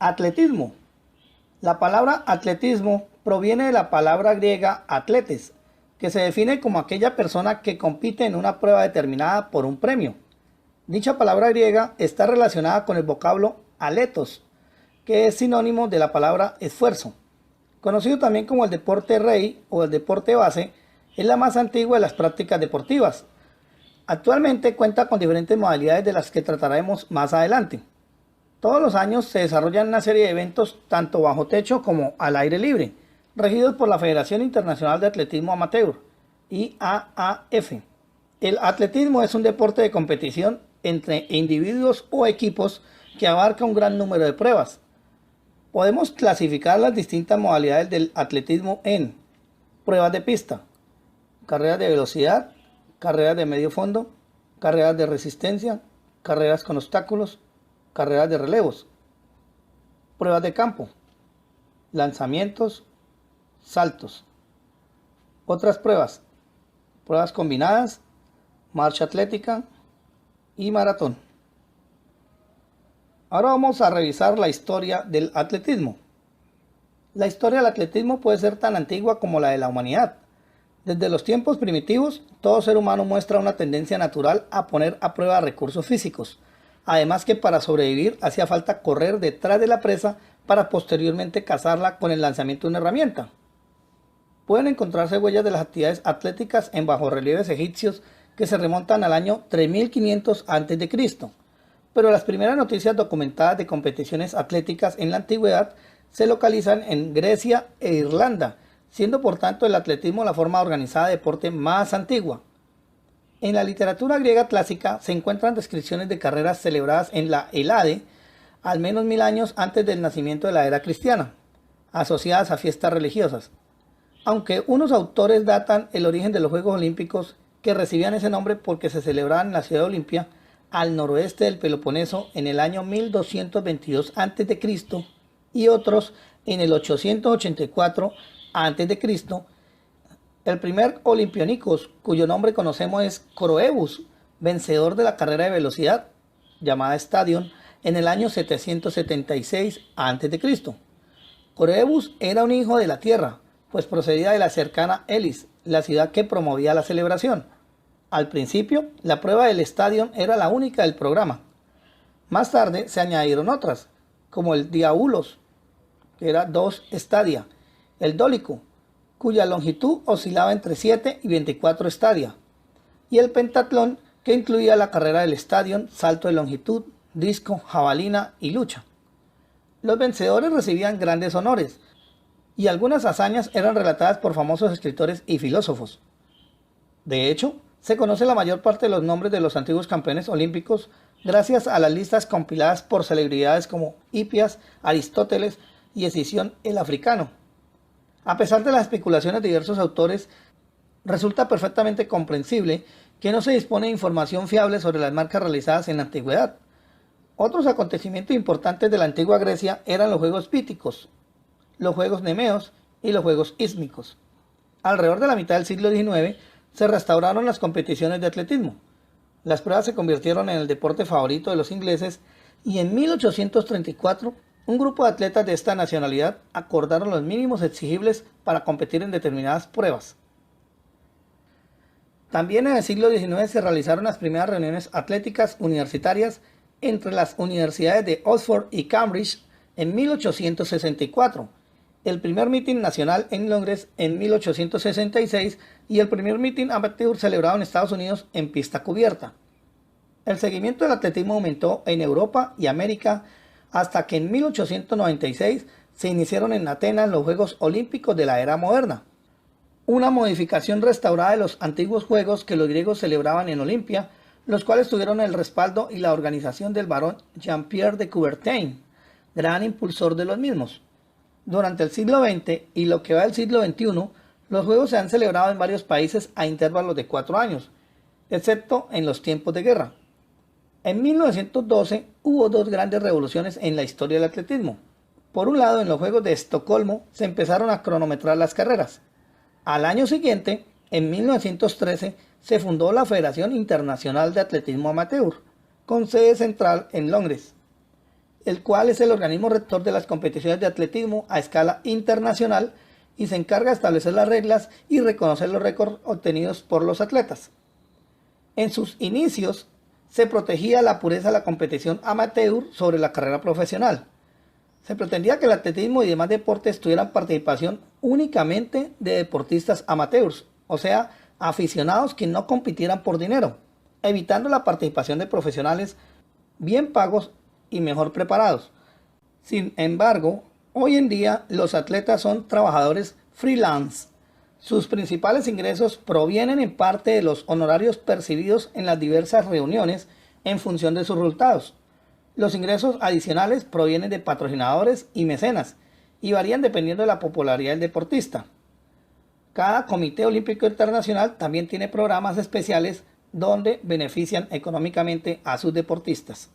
Atletismo. La palabra atletismo proviene de la palabra griega atletes, que se define como aquella persona que compite en una prueba determinada por un premio. Dicha palabra griega está relacionada con el vocablo aletos, que es sinónimo de la palabra esfuerzo. Conocido también como el deporte rey o el deporte base, es la más antigua de las prácticas deportivas. Actualmente cuenta con diferentes modalidades de las que trataremos más adelante. Todos los años se desarrollan una serie de eventos tanto bajo techo como al aire libre, regidos por la Federación Internacional de Atletismo Amateur, IAAF. El atletismo es un deporte de competición entre individuos o equipos que abarca un gran número de pruebas. Podemos clasificar las distintas modalidades del atletismo en pruebas de pista, carreras de velocidad, carreras de medio fondo, carreras de resistencia, carreras con obstáculos, carreras de relevos, pruebas de campo, lanzamientos, saltos. Otras pruebas, pruebas combinadas, marcha atlética y maratón. Ahora vamos a revisar la historia del atletismo. La historia del atletismo puede ser tan antigua como la de la humanidad. Desde los tiempos primitivos, todo ser humano muestra una tendencia natural a poner a prueba recursos físicos. Además que para sobrevivir hacía falta correr detrás de la presa para posteriormente cazarla con el lanzamiento de una herramienta. Pueden encontrarse huellas de las actividades atléticas en bajorrelieves egipcios que se remontan al año 3500 a.C., pero las primeras noticias documentadas de competiciones atléticas en la antigüedad se localizan en Grecia e Irlanda, siendo por tanto el atletismo la forma organizada de deporte más antigua. En la literatura griega clásica se encuentran descripciones de carreras celebradas en la Helade, al menos 1000 años antes del nacimiento de la era cristiana, asociadas a fiestas religiosas. Aunque unos autores datan el origen de los Juegos Olímpicos, que recibían ese nombre porque se celebraban en la ciudad de Olimpia, al noroeste del Peloponeso en el año 1222 a.C. y otros en el 884 a.C., el primer Olimpionicos, cuyo nombre conocemos es Coroebus, vencedor de la carrera de velocidad, llamada Stadion, en el año 776 a.C. Coroebus era un hijo de la tierra, pues procedía de la cercana Elis, la ciudad que promovía la celebración. Al principio, la prueba del Stadion era la única del programa. Más tarde se añadieron otras, como el Diabulos, que era 2 estadia, el Dólico, cuya longitud oscilaba entre 7 y 24 estadia, y el pentatlón, que incluía la carrera del Stadion, salto de longitud, disco, jabalina y lucha. Los vencedores recibían grandes honores, y algunas hazañas eran relatadas por famosos escritores y filósofos. De hecho, se conoce la mayor parte de los nombres de los antiguos campeones olímpicos gracias a las listas compiladas por celebridades como Hipias, Aristóteles y Escipión el Africano. A pesar de las especulaciones de diversos autores, resulta perfectamente comprensible que no se dispone de información fiable sobre las marcas realizadas en la antigüedad. Otros acontecimientos importantes de la antigua Grecia eran los Juegos Píticos, los Juegos Nemeos y los Juegos Ísmicos. Alrededor de la mitad del siglo XIX se restauraron las competiciones de atletismo. Las pruebas se convirtieron en el deporte favorito de los ingleses y en 1834 un grupo de atletas de esta nacionalidad acordaron los mínimos exigibles para competir en determinadas pruebas. También en el siglo XIX se realizaron las primeras reuniones atléticas universitarias entre las universidades de Oxford y Cambridge en 1864, el primer mitin nacional en Londres en 1866 y el primer mitin amateur celebrado en Estados Unidos en pista cubierta. El seguimiento del atletismo aumentó en Europa y América hasta que en 1896 se iniciaron en Atenas los Juegos Olímpicos de la era moderna, una modificación restaurada de los antiguos juegos que los griegos celebraban en Olimpia, los cuales tuvieron el respaldo y la organización del barón Jean-Pierre de Coubertin, gran impulsor de los mismos. Durante el siglo XX y lo que va del siglo XXI, los juegos se han celebrado en varios países a intervalos de 4 años, excepto en los tiempos de guerra. En 1912 hubo 2 grandes revoluciones en la historia del atletismo. Por un lado, en los Juegos de Estocolmo se empezaron a cronometrar las carreras. Al año siguiente, en 1913, se fundó la Federación Internacional de Atletismo Amateur, con sede central en Londres. el cual es el organismo rector de las competiciones de atletismo a escala internacional y se encarga de establecer las reglas y reconocer los récords obtenidos por los atletas. En sus inicios se protegía la pureza de la competición amateur sobre la carrera profesional. Se pretendía que el atletismo y demás deportes tuvieran participación únicamente de deportistas amateurs, o sea, aficionados que no compitieran por dinero, evitando la participación de profesionales bien pagos y mejor preparados. Sin embargo, hoy en día los atletas son trabajadores freelance. Sus principales ingresos provienen en parte de los honorarios percibidos en las diversas reuniones en función de sus resultados. Los ingresos adicionales provienen de patrocinadores y mecenas y varían dependiendo de la popularidad del deportista. Cada Comité Olímpico Internacional también tiene programas especiales donde benefician económicamente a sus deportistas.